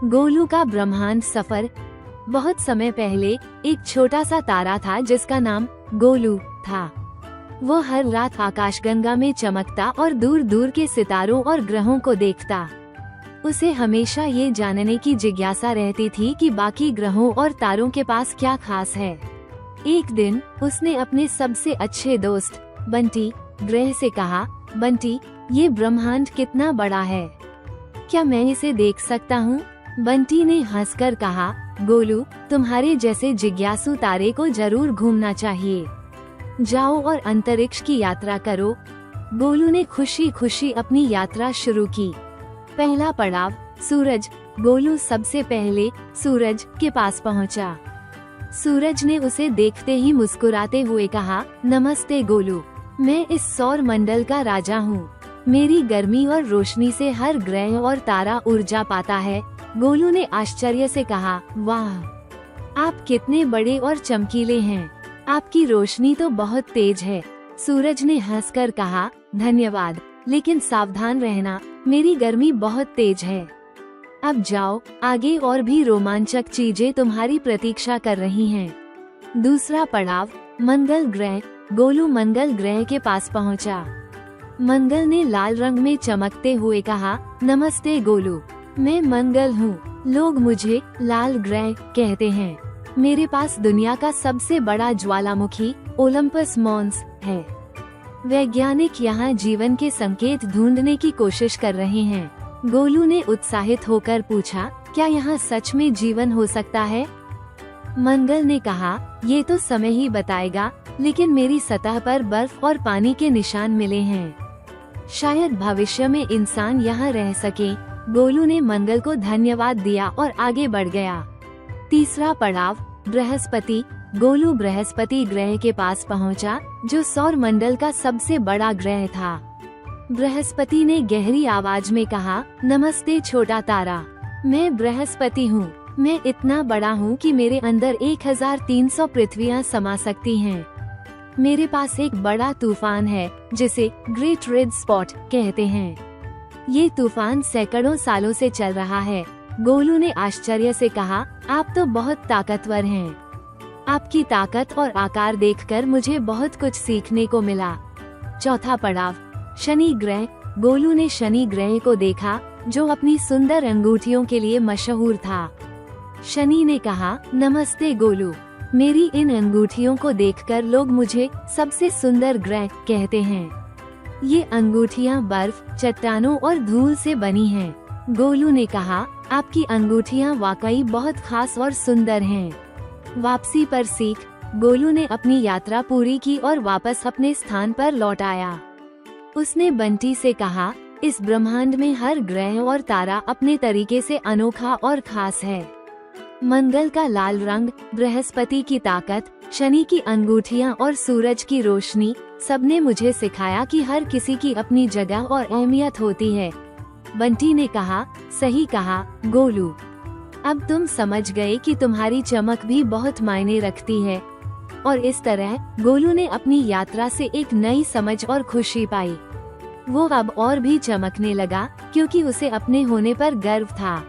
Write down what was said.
गोलू का ब्रह्मांड सफर। बहुत समय पहले एक छोटा सा तारा था जिसका नाम गोलू था। वो हर रात आकाशगंगा में चमकता और दूर दूर के सितारों और ग्रहों को देखता। उसे हमेशा ये जानने की जिज्ञासा रहती थी कि बाकी ग्रहों और तारों के पास क्या खास है। एक दिन उसने अपने सबसे अच्छे दोस्त बंटी ग्रह से कहा, बंटी, ये ब्रह्मांड कितना बड़ा है, क्या मैं इसे देख सकता हूँ? बंटी ने हंसकर कहा, गोलू, तुम्हारे जैसे जिज्ञासु तारे को जरूर घूमना चाहिए। जाओ और अंतरिक्ष की यात्रा करो। गोलू ने खुशी खुशी अपनी यात्रा शुरू की। पहला पड़ाव सूरज। गोलू सबसे पहले सूरज के पास पहुंचा। सूरज ने उसे देखते ही मुस्कुराते हुए कहा, नमस्ते गोलू, मैं इस सौर मंडल का राजा हूँ। मेरी गर्मी और रोशनी से हर ग्रह और तारा ऊर्जा पाता है। गोलू ने आश्चर्य से कहा, वाह, आप कितने बड़े और चमकीले हैं, आपकी रोशनी तो बहुत तेज है। सूरज ने हंसकर कहा, धन्यवाद, लेकिन सावधान रहना, मेरी गर्मी बहुत तेज है। अब जाओ, आगे और भी रोमांचक चीजें तुम्हारी प्रतीक्षा कर रही हैं। दूसरा पड़ाव मंगल ग्रह। गोलू मंगल ग्रह के पास पहुंचा। मंगल ने लाल रंग में चमकते हुए कहा, नमस्ते गोलू, मैं मंगल हूँ। लोग मुझे लाल ग्रह कहते हैं। मेरे पास दुनिया का सबसे बड़ा ज्वालामुखी ओलंपस मॉन्स है। वैज्ञानिक यहाँ जीवन के संकेत ढूंढने की कोशिश कर रहे हैं। गोलू ने उत्साहित होकर पूछा, क्या यहाँ सच में जीवन हो सकता है? मंगल ने कहा, ये तो समय ही बताएगा, लेकिन मेरी सतह पर बर्फ और पानी के निशान मिले हैं। शायद भविष्य में इंसान यहाँ रह सके। गोलू ने मंगल को धन्यवाद दिया और आगे बढ़ गया। तीसरा पड़ाव बृहस्पति। गोलू बृहस्पति ग्रह के पास पहुंचा, जो सौर मंडल का सबसे बड़ा ग्रह था। बृहस्पति ने गहरी आवाज में कहा, नमस्ते छोटा तारा, मैं बृहस्पति हूँ। मैं इतना बड़ा हूँ कि मेरे अंदर 1300 पृथ्वियाँ समा सकती हैं। मेरे पास एक बड़ा तूफान है जिसे ग्रेट रेड स्पॉट कहते हैं। ये तूफान सैकड़ों सालों से चल रहा है। गोलू ने आश्चर्य से कहा, आप तो बहुत ताकतवर हैं। आपकी ताकत और आकार देखकर मुझे बहुत कुछ सीखने को मिला। चौथा पड़ाव शनि ग्रह। गोलू ने शनि ग्रह को देखा, जो अपनी सुंदर अंगूठियों के लिए मशहूर था। शनि ने कहा, नमस्ते गोलू, मेरी इन अंगूठियों को देखकर लोग मुझे सबसे सुंदर ग्रह कहते हैं। ये अंगूठियाँ बर्फ, चट्टानों और धूल से बनी हैं। गोलू ने कहा, आपकी अंगूठियाँ वाकई बहुत खास और सुंदर हैं। वापसी पर सीख। गोलू ने अपनी यात्रा पूरी की और वापस अपने स्थान पर लौट आया। उसने बंटी से कहा, इस ब्रह्मांड में हर ग्रह और तारा अपने तरीके से अनोखा और खास है। मंगल का लाल रंग, बृहस्पति की ताकत, शनि की अंगूठियाँ और सूरज की रोशनी, सबने मुझे सिखाया कि हर किसी की अपनी जगह और अहमियत होती है। बंटी ने कहा, सही कहा गोलू, अब तुम समझ गए कि तुम्हारी चमक भी बहुत मायने रखती है। और इस तरह गोलू ने अपनी यात्रा से एक नई समझ और खुशी पाई। वो अब और भी चमकने लगा, क्योंकि उसे अपने होने पर गर्व था।